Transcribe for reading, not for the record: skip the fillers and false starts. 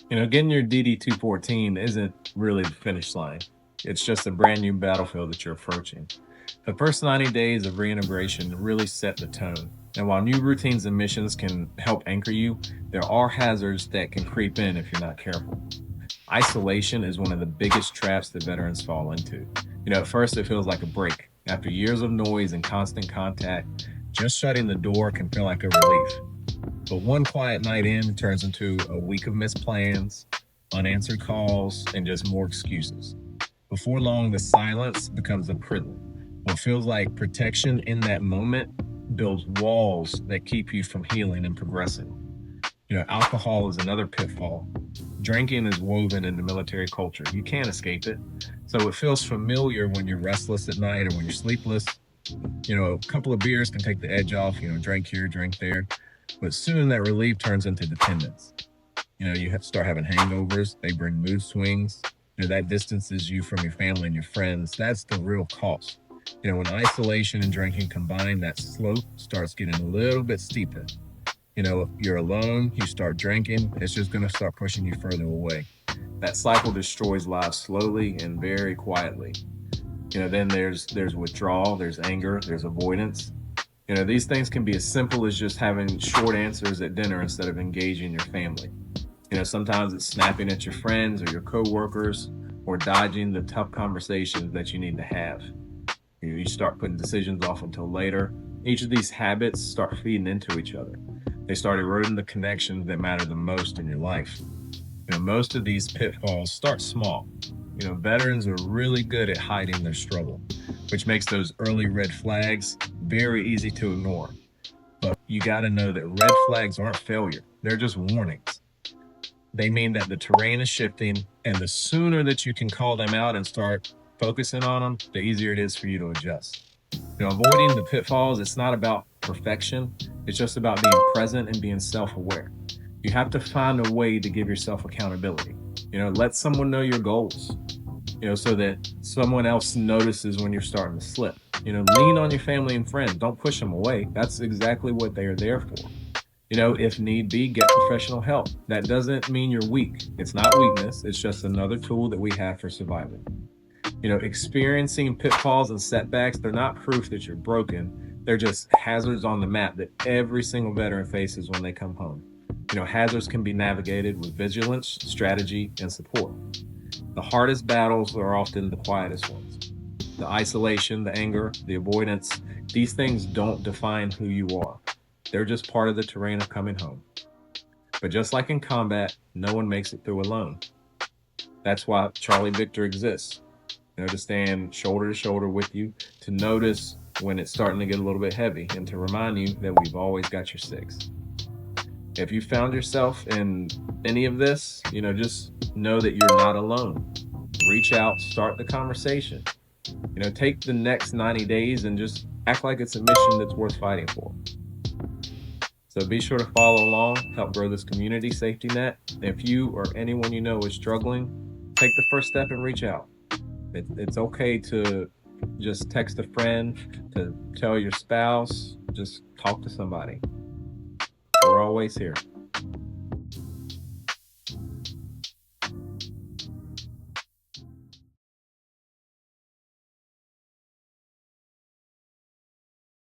Getting your DD-214 isn't really the finish line. It's just a brand new battlefield that you're approaching. The first 90 days of reintegration really set the tone. And while new routines and missions can help anchor you, there are hazards that can creep in if you're not careful. Isolation is one of the biggest traps that veterans fall into. At first it feels like a break. After years of noise and constant contact, just shutting the door can feel like a relief. But one quiet night in turns into a week of missed plans, unanswered calls, and just more excuses. Before long, the silence becomes a prison. What feels like protection in that moment builds walls that keep you from healing and progressing. Alcohol is another pitfall. Drinking is woven into military culture. You can't escape it. So it feels familiar when you're restless at night or when you're sleepless. A couple of beers can take the edge off, drink here, drink there. But soon that relief turns into dependence. You have to start having hangovers. They bring mood swings. That distances you from your family and your friends. That's the real cost. When isolation and drinking combine, that slope starts getting a little bit steeper. If you're alone, you start drinking, it's just going to start pushing you further away. That cycle destroys lives slowly and very quietly. Then there's withdrawal, there's anger, there's avoidance. These things can be as simple as just having short answers at dinner instead of engaging your family. Sometimes it's snapping at your friends or your coworkers or dodging the tough conversations that you need to have. You start putting decisions off until later. Each of these habits start feeding into each other. They start eroding the connections that matter the most in your life. Most of these pitfalls start small. Veterans are really good at hiding their struggle, which makes those early red flags very easy to ignore. But you got to know that red flags aren't failure. They're just warnings. They mean that the terrain is shifting, and the sooner that you can call them out and start focusing on them, the easier it is for you to adjust. Avoiding the pitfalls, it's not about perfection. It's just about being present and being self-aware. You have to find a way to give yourself accountability. Let someone know your goals, so that someone else notices when you're starting to slip. Lean on your family and friends. Don't push them away. That's exactly what they are there for. If need be, get professional help. That doesn't mean you're weak. It's not weakness. It's just another tool that we have for surviving. Experiencing pitfalls and setbacks, they're not proof that you're broken. They're just hazards on the map that every single veteran faces when they come home. Hazards can be navigated with vigilance, strategy, and support. The hardest battles are often the quietest ones. The isolation, the anger, the avoidance, these things don't define who you are. They're just part of the terrain of coming home. But just like in combat, no one makes it through alone. That's why Charlie Victor exists. To stand shoulder to shoulder with you, to notice when it's starting to get a little bit heavy, and to remind you that we've always got your six. If you found yourself in any of this, just know that you're not alone. Reach out, start the conversation. Take the next 90 days and just act like it's a mission that's worth fighting for. So be sure to follow along, help grow this community safety net. If you or anyone you know is struggling, take the first step and reach out. It's okay to just text a friend, to tell your spouse, just talk to somebody. We're always here.